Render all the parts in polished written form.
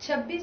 26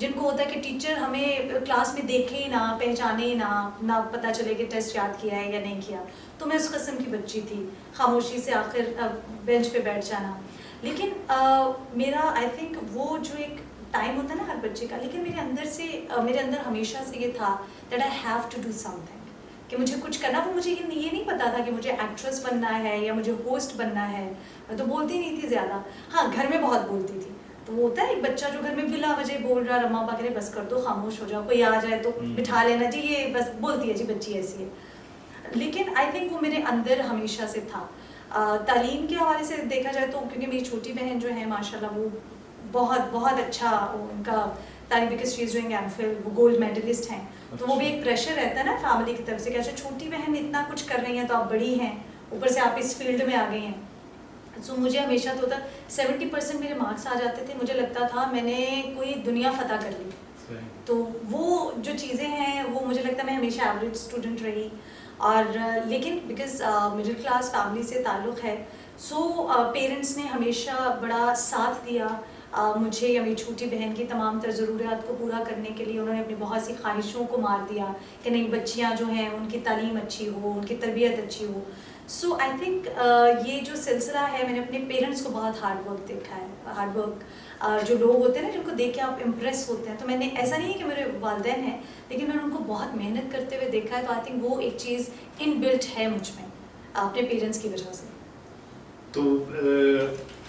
جن کو ہوتا ہے کہ ٹیچر ہمیں کلاس میں دیکھے ہی نہ، پہچانے ہی نہ پتہ چلے کہ ٹیسٹ یاد کیا ہے یا نہیں کیا. تو میں اس قسم کی بچی تھی، خاموشی سے آخر بینچ پہ بیٹھ جانا. لیکن میرا آئی تھنک وہ جو ایک ٹائم ہوتا ہے نا ہر بچے کا، لیکن میرے اندر ہمیشہ سے یہ تھا that I have to do something, کہ مجھے کچھ کرنا. وہ مجھے یہ نہیں پتا تھا کہ مجھے ایکٹریس بننا ہے یا مجھے ہوسٹ بننا ہے. میں تو بولتی نہیں تھی زیادہ، ہاں گھر میں بہت بولتی تھی. تو وہ ہوتا ہے ایک بچہ جو گھر میں بلا وجہ بول رہا، ماں باپ کہہ رہے بس کر دو، خاموش ہو جاؤ، کوئی آ جائے تو بٹھا لینا جی یہ بس بولتی ہے جی بچی ایسی ہے. لیکن آئی تھنک وہ میرے اندر ہمیشہ سے تھا. تعلیم کے حوالے سے دیکھا جائے تو کیونکہ میری چھوٹی بہن جو ہے ماشاء اللہ وہ بہت اچھا ان کا تعلیم، because she is doing M Phil, وہ گولڈ میڈلسٹ ہیں. تو وہ بھی ایک پریشر رہتا ہے نا فیملی کی طرف سے کہ اچھا چھوٹی بہن اتنا کچھ کر رہی ہیں تو آپ بڑی ہیں، اوپر سے آپ اس فیلڈ میں آ گئی ہیں. سو مجھے ہمیشہ تو ہوتا 70% میرے مارکس آ جاتے تھے، مجھے لگتا تھا میں نے کوئی دنیا فتح کر لی. تو وہ جو چیزیں ہیں وہ مجھے لگتا ہے میں ہمیشہ ایوریج اسٹوڈنٹ رہی. اور لیکن بیکاز مڈل کلاس فیملی سے تعلق ہے، سو پیرنٹس نے ہمیشہ بڑا ساتھ دیا مجھے یا میری چھوٹی بہن کی تمام تر ضروریات کو پورا کرنے کے لیے. انہوں نے اپنی بہت سی خواہشوں کو مار دیا کہ نہیں بچیاں جو ہیں ان کی تعلیم اچھی ہو، ان کی تربیت اچھی ہو. سو آئی تھنک یہ جو سلسلہ ہے میں نے اپنے پیرنٹس کو بہت ہارڈ ورک دیکھا ہے. ہارڈ ورک جو لوگ ہوتے ہیں نا جن کو دیکھ کے آپ امپریس ہوتے ہیں، تو میں نے ایسا نہیں ہے کہ میرے والدین ہیں لیکن میں نے ان کو بہت محنت کرتے ہوئے دیکھا ہے. تو آئی تھنک وہ ایک چیز ان بلٹ ہے مجھ میں اپنے پیرنٹس کی وجہ سے. تو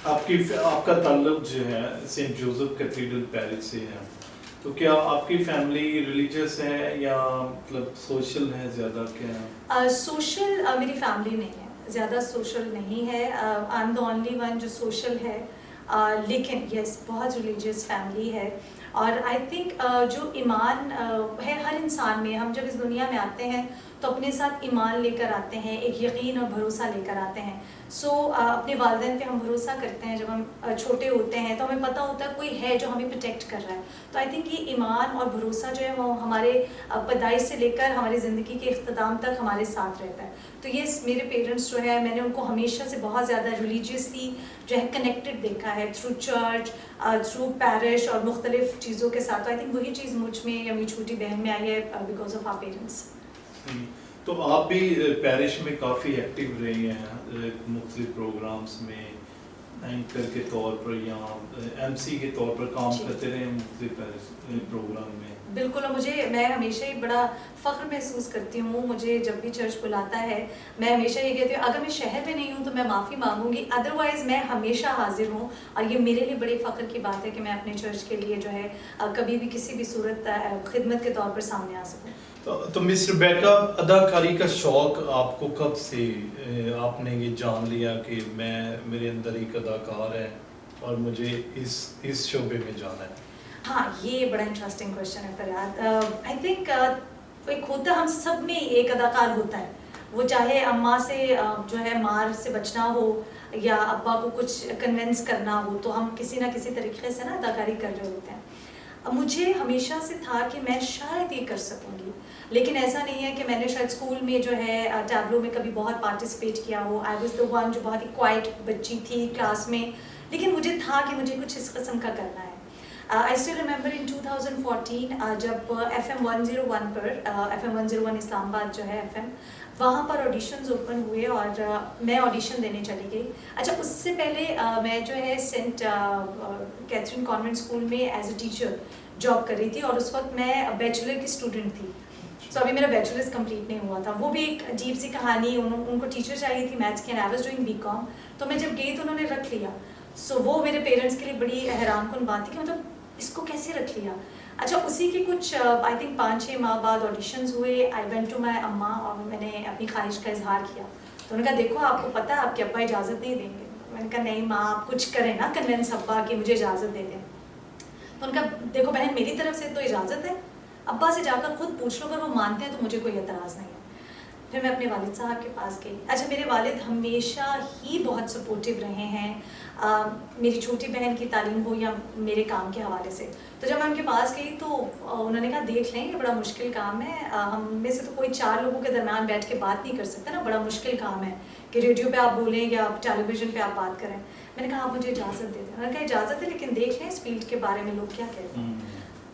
آپ کا تعلق جو ہے سینٹ جوزف کیتھیڈرل پیرس سے ہے، تو کیا آپ کی فیملی ریلیجیس ہے یا مطلب سوشل ہے زیادہ؟ کیا سوشل میری فیملی نہیں ہے، زیادہ سوشل نہیں ہے. I am the only one جو سوشل ہے. لیکن یس بہت ریلیجیس فیملی ہے. اور آئی تھنک جو ایمان ہے ہر انسان میں، ہم جب اس دنیا میں آتے ہیں تو اپنے ساتھ ایمان لے کر آتے ہیں، ایک یقین اور بھروسہ لے کر آتے ہیں. سو اپنے والدین پہ ہم بھروسہ کرتے ہیں. جب ہم چھوٹے ہوتے ہیں تو ہمیں پتہ ہوتا ہے کوئی ہے جو ہمیں پروٹیکٹ کر رہا ہے. تو آئی تھنک یہ ایمان اور بھروسہ جو ہے وہ ہمارے پیدائش سے لے کر ہماری زندگی کے اختتام تک ہمارے ساتھ رہتا ہے. تو یہ میرے پیرنٹس جو ہے میں نے ان کو ہمیشہ سے بہت زیادہ ریلیجیسلی جو ہے کنیکٹڈ دیکھا ہے، تھرو چرچ، تھرو پیرش اور مختلف چیزوں کے ساتھ. آئی تھنک وہی چیز مجھ میں یا میری چھوٹی بہن میں آئی ہے بیکاز آف آر پیرنٹس. تو آپ بھی پیرش میں کافی ایکٹیو رہی ہیں مختلف پروگرامز میں، اینکر کے طور پر یا ایم سی کے طور پر کام کرتے رہے ہیں مختلف پروگرام میں. بالکل. اور میں ہمیشہ ہی بڑا فخر محسوس کرتی ہوں. مجھے جب بھی چرچ بلاتا ہے میں ہمیشہ یہ کہتی ہوں اگر میں شہر میں نہیں ہوں تو میں معافی مانگوں گی، ادروائز میں ہمیشہ حاضر ہوں. اور یہ میرے لیے بڑے فخر کی بات ہے کہ میں اپنے چرچ کے لیے جو ہے کبھی بھی کسی بھی صورت خدمت کے طور پر سامنے آ سکوں. تو مس ریبیکا، اداکاری کا شوق آپ کو کب سے آپ نے یہ جان لیا کہ میرے اندر ایک اداکار ہے اور مجھے اس شعبے میں جانا ہے؟ ہاں یہ بڑا انٹرسٹنگ کویشچن ہے فریاد. آئی تھنک ایک ہوتا ہم سب میں ایک اداکار ہوتا ہے، وہ چاہے اماں سے جو ہے مار سے بچنا ہو یا ابا کو کچھ کنونس کرنا ہو، تو ہم کسی نہ کسی طریقے سے نا اداکاری کر رہے ہوتے ہیں. مجھے ہمیشہ سے تھا کہ میں شاید یہ کر سکوں گی، لیکن ایسا نہیں ہے کہ میں نے شاید اسکول میں جو ہے ٹیبلو میں کبھی بہت پارٹیسپیٹ کیا ہو. آئی واز دا ون جو بہت ہی کوائٹ بچی تھی کلاس میں، لیکن مجھے تھا کہ مجھے کچھ اس قسم کا کرنا ہے. I still remember in 2014 جب FM 101 پر FM 101 اسلام آباد جو ہے FM، وہاں پر آڈیشنز اوپن ہوئے اور میں آڈیشن دینے چلی گئی. اچھا اس سے پہلے میں جو ہے سینٹ کیتھرین کانوینٹ اسکول میں ایز اے ٹیچر جاب کر رہی تھی اور اس وقت میں بیچلر کی اسٹوڈنٹ تھی. سو ابھی میرا بیچلرز کمپلیٹ نہیں ہوا تھا. وہ بھی ایک عجیب سی کہانی، ان کو ٹیچر چاہیے تھی میتھس کی، and I was doing BCom. تو میں جب گئی تو انہوں نے رکھ لیا. سو وہ میرے پیرنٹس کے لیے بڑی حیران کن بات تھی کہ مطلب اس کو کیسے رکھ لیا. اچھا اسی کے کچھ آئی تھنک 5-6 ماہ بعد آڈیشنز ہوئے. آئی وینٹ ٹو مائی اماں اور میں نے اپنی خواہش کا اظہار کیا. تو انہوں نے کہا دیکھو آپ کو پتہ ہے آپ کے ابا اجازت نہیں دیں گے. میں نے کہا نہیں ماں آپ کچھ کریں نا کنونس ابا کہ مجھے اجازت دے دیں. تو ان کا دیکھو بہن میری طرف سے تو اجازت ہے، ابا سے جا کر خود پوچھ لو، اگر وہ مانتے ہیں تو مجھے کوئی اعتراض نہیں ہے. پھر میں اپنے والد صاحب کے پاس گئی. اچھا میرے والد ہمیشہ ہی بہت سپورٹیو رہے ہیں میری چھوٹی بہن کی تعلیم ہو یا میرے کام کے حوالے سے. تو جب میں ان کے پاس گئی تو انہوں نے کہا دیکھ لیں یہ بڑا مشکل کام ہے، ہم میں سے تو کوئی 4 لوگوں کے درمیان بیٹھ کے بات نہیں کر سکتا نا، بڑا مشکل کام ہے کہ ریڈیو پہ آپ بولیں یا ٹیلی ویژن پہ آپ بات کریں. میں نے کہا آپ مجھے اجازت دے دیں. انہوں نے کہا اجازت ہے لیکن دیکھ لیں اس فیلڈ کے بارے میں لوگ کیا کہتے ہیں.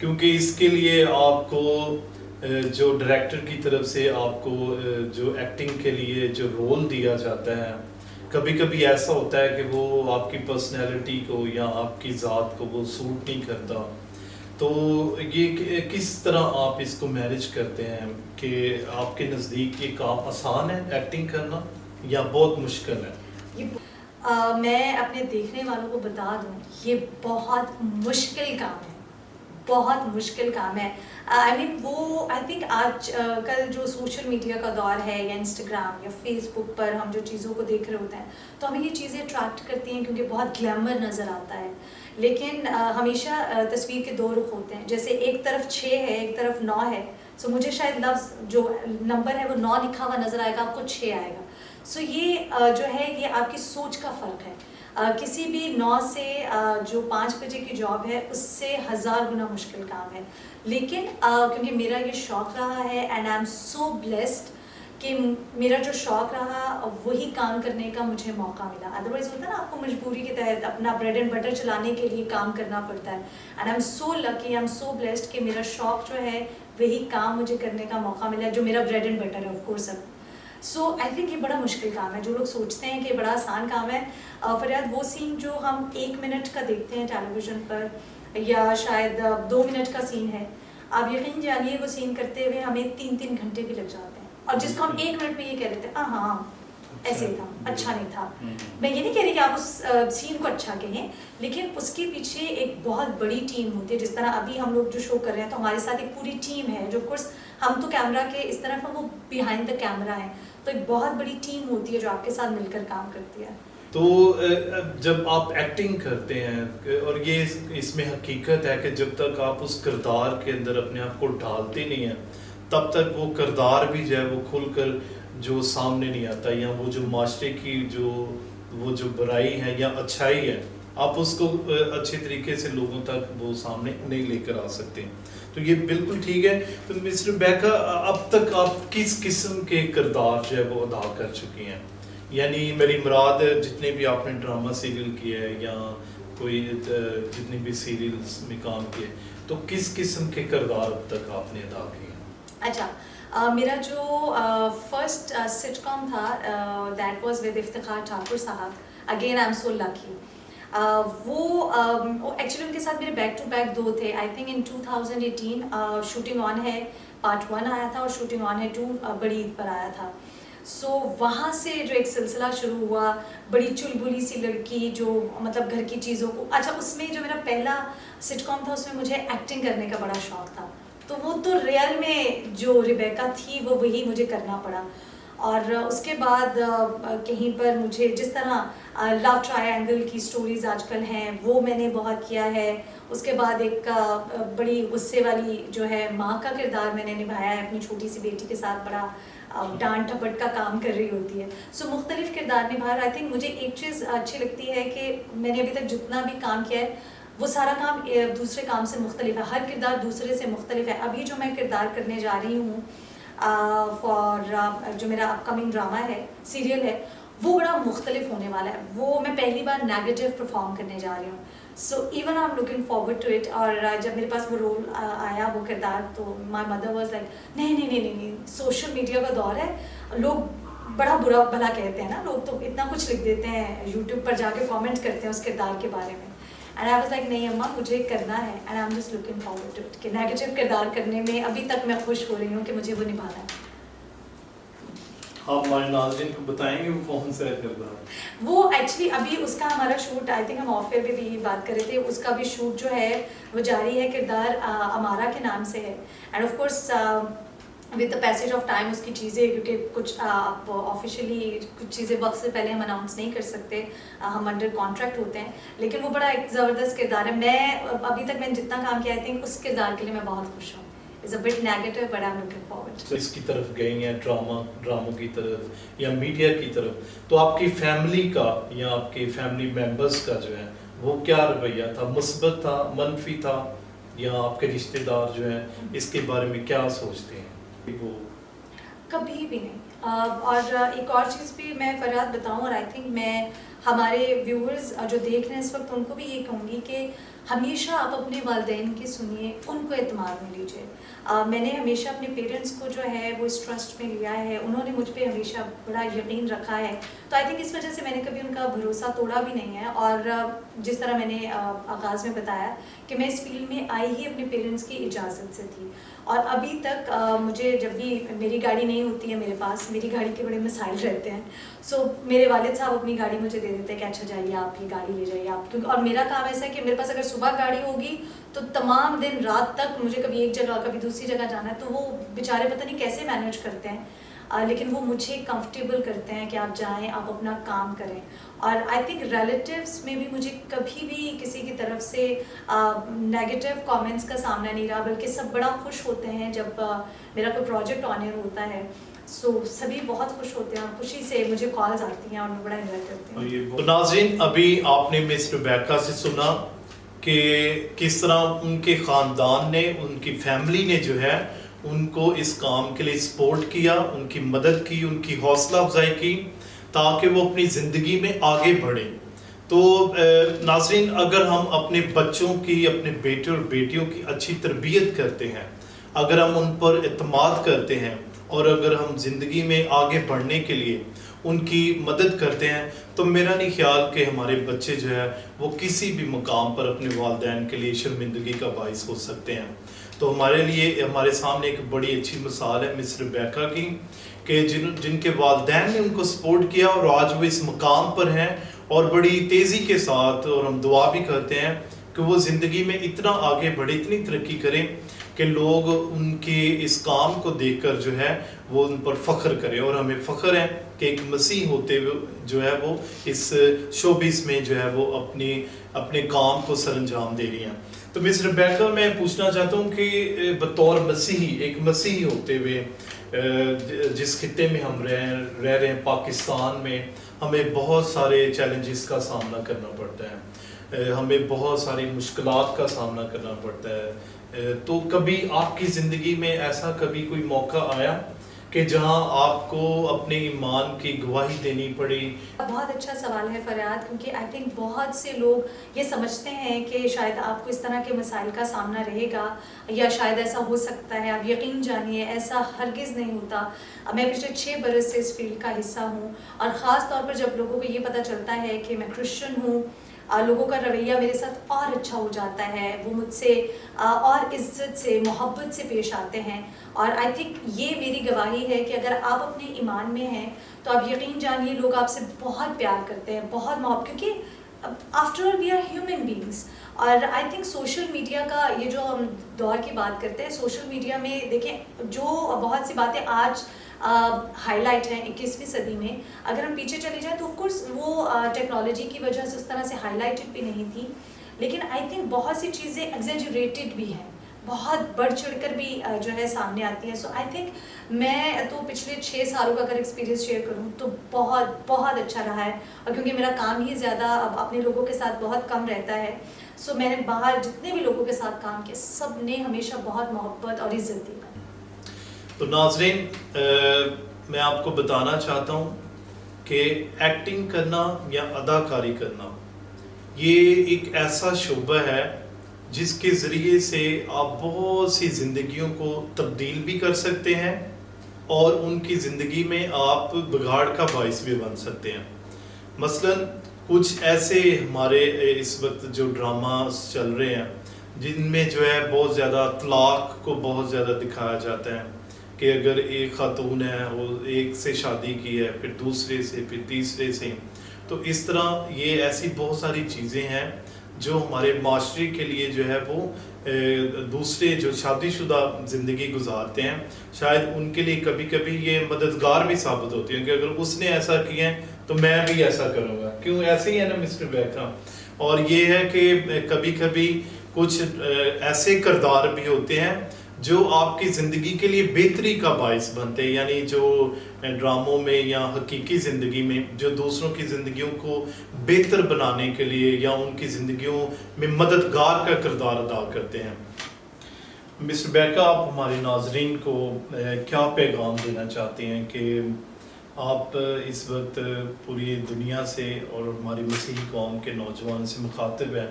کیونکہ اس کے لیے آپ کو جو ڈائریکٹر کی طرف سے آپ کو جو ایکٹنگ کے لیے جو رول دیا جاتا ہے کبھی کبھی ایسا ہوتا ہے کہ وہ آپ کی پرسنالٹی کو یا آپ کی ذات کو وہ سوٹ نہیں کرتا. تو یہ کس طرح آپ اس کو مینیج کرتے ہیں کہ آپ کے نزدیک یہ کام آسان ہے ایکٹنگ کرنا یا بہت مشکل ہے؟ میں اپنے دیکھنے والوں کو بتا دوں یہ بہت مشکل کام ہے, بہت مشکل کام ہے. آئی مین وہ آئی تھنک آج کل جو سوشل میڈیا کا دور ہے یا انسٹاگرام یا فیس بک پر ہم جو چیزوں کو دیکھ رہے ہوتے ہیں تو ہمیں یہ چیزیں اٹریکٹ کرتی ہیں کیونکہ بہت گلیمر نظر آتا ہے. لیکن ہمیشہ تصویر کے دو رخ ہوتے ہیں, جیسے ایک طرف 6 ہے ایک طرف 9 ہے. سو مجھے شاید لفظ جو نمبر ہے وہ 9 لکھا ہوا نظر آئے گا, آپ کو 6 آئے گا. سو یہ جو ہے یہ آپ کی سوچ کا فرق ہے. کسی بھی 9 سے جو 5 بجے کی جاب ہے اس سے 1000 گنا مشکل کام ہے. لیکن کیونکہ میرا یہ شوق رہا ہے and I M so blessed کہ میرا جو شوق رہا وہی کام کرنے کا مجھے موقع ملا. ادروائز ہوتا ہے نا آپ کو مجبوری کے تحت اپنا بریڈ اینڈ بٹر چلانے کے لیے کام کرنا پڑتا ہے. And I M so lucky, I am so blessed کہ میرا شوق جو ہے وہی کام مجھے کرنے کا موقع ملا جو میرا بریڈ اینڈ بٹر ہے آف کورس. اب سو آئی تھنک یہ بڑا مشکل کام ہے. جو لوگ سوچتے ہیں کہ بڑا آسان کام ہے, فریاد وہ سین جو ہم 1 منٹ کا دیکھتے ہیں ٹیلی ویژن پر یا شاید 2 منٹ کا سین ہے, آپ یقین جانیے وہ سین کرتے ہوئے ہمیں 3 گھنٹے بھی لگ جاتے ہیں. اور جس کو ہم 1 منٹ میں یہ کہہ رہے تھے ہاں ایسے تھا, اچھا نہیں تھا. میں یہ نہیں کہہ رہی کہ آپ اس سین کو اچھا کہیں, لیکن اس کے پیچھے ایک بہت بڑی ٹیم ہوتی ہے. جس طرح ابھی ہم لوگ جو شو کر رہے ہیں تو ہمارے ساتھ ایک پوری ٹیم ہے جو کورس ہم تو کیمرہ کے اس طرف ہیں, وہ بیہائنڈ دا کیمرہ ہیں. تو ایک بہت بڑی ٹیم ہوتی ہے جو آپ کے ساتھ مل کر کام کرتی ہے. تو جب آپ ایکٹنگ کرتے ہیں اور یہ اس میں حقیقت ہے کہ جب تک آپ اس کردار کے اندر اپنے آپ کو ڈالتے نہیں ہیں تب تک وہ کردار بھی جو ہے وہ کھل کر جو سامنے نہیں آتا, یا وہ جو معاشرے کی جو برائی ہے یا اچھائی ہے آپ اس کو اچھے طریقے سے لوگوں تک وہ سامنے نہیں لے کر آ سکتے. تو یہ بالکل ٹھیک ہے. تو مسٹر بیکا, اب تک آپ کس قسم کے کردار جو ہے وہ ادا کر چکی ہیں؟ یعنی میری مراد جتنے بھی آپ نے ڈرامہ سیریل کیے ہیں یا کوئی جتنے بھی سیریلز میں کام کیے, تو کس قسم کے کردار اب تک آپ نے ادا کیے ہیں؟ اچھا, میرا جو فرسٹ سٹ کام تھا that was with Iftikhar Thakur صاحب. اگین آئی ایم سو لکی. وہ ایکچولی ان کے ساتھ میرے بیک ٹو بیک 2 تھے. آئی تھنک ان 2018 شوٹنگ آن ہے پارٹ 1 آیا تھا اور شوٹنگ آن ہے 2 بڑی عید پر آیا تھا. سو وہاں سے جو ایک سلسلہ شروع ہوا, بڑی چلبلی سی لڑکی جو مطلب گھر کی چیزوں کو, اچھا اس میں جو میرا پہلا سٹ کام تھا اس میں مجھے ایکٹنگ کرنے کا بڑا شوق تھا. تو وہ تو ریئل میں جو ریبیکا تھی وہ وہی مجھے کرنا پڑا. اور اس کے بعد کہیں پر مجھے جس طرح لو ٹرائی اینگل کی سٹوریز آج کل ہیں وہ میں نے بہت کیا ہے. اس کے بعد ایک بڑی غصے والی جو ہے ماں کا کردار میں نے نبھایا ہے اپنی چھوٹی سی بیٹی کے ساتھ, بڑا ڈانٹ ٹھپٹ کا کام کر رہی ہوتی ہے. سو مختلف کردار نبھا. آئی تھنک مجھے ایک چیز اچھی لگتی ہے کہ میں نے ابھی تک جتنا بھی کام کیا ہے وہ سارا کام دوسرے کام سے مختلف ہے, ہر کردار دوسرے سے مختلف ہے. ابھی جو میں کردار کرنے جا رہی ہوں فار جو میرا اپ کمنگ ڈرامہ ہے سیریل ہے وہ بڑا مختلف ہونے والا ہے. وہ میں پہلی بار نیگیٹو پرفارم کرنے جا رہی ہوں. So even I am looking forward to it. اور جب میرے پاس وہ رول آیا وہ کردار تو مائی مدر واز لائک نہیں سوشل میڈیا کا دور ہے, لوگ بڑا برا بھلا کہتے ہیں نا, لوگ تو اتنا کچھ لکھ دیتے ہیں یوٹیوب پر جا کے کامنٹ کرتے ہیں اس کردار کے بارے میں. اینڈ آئی واز لائک نہیں اماں مجھے کرنا ہے and I am just looking forward to it کہ نیگیٹو کردار کرنے میں ابھی تک میں خوش ہو رہی ہوں کہ مجھے وہ نبھانا ہے. آپ ہمارے ناظرین کو بتائیں گے وہ کون سا کردار؟ وہ ایکچولی ابھی اس کا ہمارا شوٹ آئی تھنک ہم آف ایئر پہ بھی یہ بات کر رہے تھے, اس کا بھی شوٹ جو ہے وہ جاری ہے. کردار امارا کے نام سے ہے and of course with the passage of time اس کی چیزیں, کیونکہ کچھ آپ آفیشیلی کچھ چیزیں وقت سے پہلے ہم اناؤنس نہیں کر سکتے, ہم انڈر کانٹریکٹ ہوتے ہیں, لیکن وہ بڑا ایک زبردست کردار ہے. میں ابھی تک میں نے جتنا کام کیا ہے اس کردار کے لیے میں بہت خوش ہوں. It's a bit negative but I'm looking forward. اس کی طرف گئی ہیں ڈراموں کی طرف یا میڈیا کی طرف, تو آپ کی فیملی کا یا آپ کے فیملی ممبرس کا جو ہے وہ کیا رویہ تھا؟ مثبت تھا, منفی تھا, یا آپ کے رشتہ دار جو ہیں اس کے بارے میں کیا سوچتے ہیں؟ وہ کبھی بھی نہیں. اور ایک اور چیز بھی میں فریاد بتاؤں, اور آئی تھنک میں ہمارے ویورز جو دیکھ رہے ہیں اس وقت ان کو بھی یہ کہوں گی کہ ہمیشہ آپ اپنے والدین کی سنیے, ان کو اعتماد میں لیجیے. میں نے ہمیشہ اپنے پیرنٹس کو جو ہے وہ اس ٹرسٹ میں لیا ہے, انہوں نے مجھ پہ ہمیشہ بڑا یقین رکھا ہے, تو آئی تھنک اس وجہ سے میں نے کبھی ان کا بھروسہ توڑا بھی نہیں ہے. اور جس طرح میں نے آغاز میں بتایا کہ میں اس فیلڈ میں آئی ہی اپنے پیرنٹس کی اجازت سے تھی, اور ابھی تک مجھے جب بھی میری گاڑی نہیں ہوتی ہے میرے پاس, میری گاڑی کے بڑے مسائل رہتے ہیں, سو میرے والد صاحب اپنی گاڑی مجھے دے دیتے ہیں کہ اچھا جائیے آپ یہ گاڑی لے جائیے آپ, کیونکہ اور میرا کام ایسا ہے کہ میرے پاس اگر صبح گاڑی ہوگی تو تمام دن رات تک مجھے کبھی ایک جگہ کبھی دوسری جگہ جانا ہے, تو وہ بیچارے پتہ نہیں کیسے مینیج کرتے ہیں, لیکن وہ مجھے کمفرٹیبل کرتے ہیں کہ آپ جائیں, آپ اپنا کام کریں. اور آئی تھنک ریلیٹیوس میں بھی مجھے کبھی بھی کسی کی طرف سے نیگیٹو کامنٹس کا سامنا نہیں رہا, بلکہ سب بڑا خوش ہوتے ہیں جب میرا کوئی پروجیکٹ آن ایئر ہوتا ہے. سو سبھی بہت خوش ہوتے ہیں, خوشی سے مجھے کالز آتی ہیں اور میں بڑا انجوائے کرتی ہوں. ناظرین, ابھی آپ نے مس ریبیکا سے سنا کہ کس طرح ان کے خاندان نے, ان کی فیملی نے جو ہے ان کو اس کام کے لیے سپورٹ کیا, ان کی مدد کی, ان کی حوصلہ افزائی کی تاکہ وہ اپنی زندگی میں آگے بڑھیں. تو ناظرین, اگر ہم اپنے بچوں کی, اپنے بیٹے اور بیٹیوں کی اچھی تربیت کرتے ہیں, اگر ہم ان پر اعتماد کرتے ہیں, اور اگر ہم زندگی میں آگے بڑھنے کے لیے ان کی مدد کرتے ہیں, تو میرا نہیں خیال کہ ہمارے بچے جو ہے وہ کسی بھی مقام پر اپنے والدین کے لیے شرمندگی کا باعث ہو سکتے ہیں. تو ہمارے لیے, ہمارے سامنے ایک بڑی اچھی مثال ہے مس ریبیکا کی, کہ جن کے والدین نے ان کو سپورٹ کیا اور آج وہ اس مقام پر ہیں, اور بڑی تیزی کے ساتھ, اور ہم دعا بھی کرتے ہیں کہ وہ زندگی میں اتنا آگے بڑھے, اتنی ترقی کریں کہ لوگ ان کے اس کام کو دیکھ کر جو ہے وہ ان پر فخر کریں. اور ہمیں فخر ہے کہ ایک مسیح ہوتے ہوئے جو ہے وہ اس شوبز میں جو ہے وہ اپنے کام کو سر انجام دے رہی ہیں. تو مس ریبیکا, میں پوچھنا چاہتا ہوں کہ بطور مسیحی, ایک مسیحی ہوتے ہوئے جس خطے میں ہم رہ رہے ہیں پاکستان میں, ہمیں بہت سارے چیلنجز کا سامنا کرنا پڑتا ہے, ہمیں بہت ساری مشکلات کا سامنا کرنا پڑتا ہے. تو کبھی آپ کی زندگی میں ایسا کبھی کوئی موقع آیا کہ جہاں آپ کو اپنے ایمان کی گواہی دینی پڑی؟ بہت اچھا سوال ہے فریاد, کیونکہ آئی تھنک بہت سے لوگ یہ سمجھتے ہیں کہ شاید آپ کو اس طرح کے مسائل کا سامنا رہے گا, یا شاید ایسا ہو سکتا ہے. آپ یقین جانیے ایسا ہرگز نہیں ہوتا. میں پچھلے 6 برس سے اس فیلڈ کا حصہ ہوں, اور خاص طور پر جب لوگوں کو یہ پتہ چلتا ہے کہ میں کرسچن ہوں, لوگوں کا رویہ میرے ساتھ اور اچھا ہو جاتا ہے, وہ مجھ سے اور عزت سے, محبت سے پیش آتے ہیں. اور آئی تھنک یہ میری گواہی ہے کہ اگر آپ اپنے ایمان میں ہیں تو آپ یقین جانیے لوگ آپ سے بہت پیار کرتے ہیں, بہت محبت, کیونکہ after all we are human beings. اور آئی تھنک سوشل میڈیا کا یہ جو ہم دور کی بات کرتے ہیں, سوشل میڈیا میں دیکھیں جو بہت سی باتیں آج ہائی لائٹ ہیں 21ویں صدی میں, اگر ہم پیچھے چلے جائیں تو آف کورس وہ ٹیکنالوجی کی وجہ سے اس طرح سے ہائی لائٹڈ بھی نہیں تھی, لیکن آئی تھنک بہت سی چیزیں ایگزیجریٹڈ بھی ہیں, بہت بڑھ چڑھ کر بھی جو ہے سامنے آتی ہیں. سو آئی تھنک میں تو پچھلے 6 سالوں کا اگر ایکسپیرینس شیئر کروں تو بہت بہت اچھا رہا ہے. اور کیونکہ میرا کام ہی زیادہ اب اپنے لوگوں کے ساتھ بہت کم رہتا ہے, سو میں نے باہر جتنے بھی لوگوں کے ساتھ کام کیا سب نے ہمیشہ بہت محبت اور عزت دی. تو ناظرین, میں آپ کو بتانا چاہتا ہوں کہ ایکٹنگ کرنا یا اداکاری کرنا یہ ایک ایسا شعبہ ہے جس کے ذریعے سے آپ بہت سی زندگیوں کو تبدیل بھی کر سکتے ہیں, اور ان کی زندگی میں آپ بگاڑ کا باعث بھی بن سکتے ہیں. مثلاً کچھ ایسے ہمارے اس وقت جو ڈراماز چل رہے ہیں جن میں جو ہے بہت زیادہ طلاق کو بہت زیادہ دکھایا جاتا ہے, کہ اگر ایک خاتون ہے وہ ایک سے شادی کی ہے, پھر دوسرے سے, پھر تیسرے سے, تو اس طرح یہ ایسی بہت ساری چیزیں ہیں جو ہمارے معاشرے کے لیے جو ہے وہ دوسرے جو شادی شدہ زندگی گزارتے ہیں شاید ان کے لیے کبھی کبھی یہ مددگار بھی ثابت ہوتی ہے کہ اگر اس نے ایسا کیا ہے تو میں بھی ایسا کروں گا. کیوں ایسے ہی ہے نا مس ریبیکا. اور یہ ہے کہ کبھی کبھی کچھ ایسے کردار بھی ہوتے ہیں جو آپ کی زندگی کے لیے بہتری کا باعث بنتے ہیں, یعنی جو ڈراموں میں یا حقیقی زندگی میں جو دوسروں کی زندگیوں کو بہتر بنانے کے لیے یا ان کی زندگیوں میں مددگار کا کردار ادا کرتے ہیں. مس ریبیکا, آپ ہمارے ناظرین کو کیا پیغام دینا چاہتے ہیں کہ آپ اس وقت پوری دنیا سے اور ہماری مسیحی قوم کے نوجوان سے مخاطب ہیں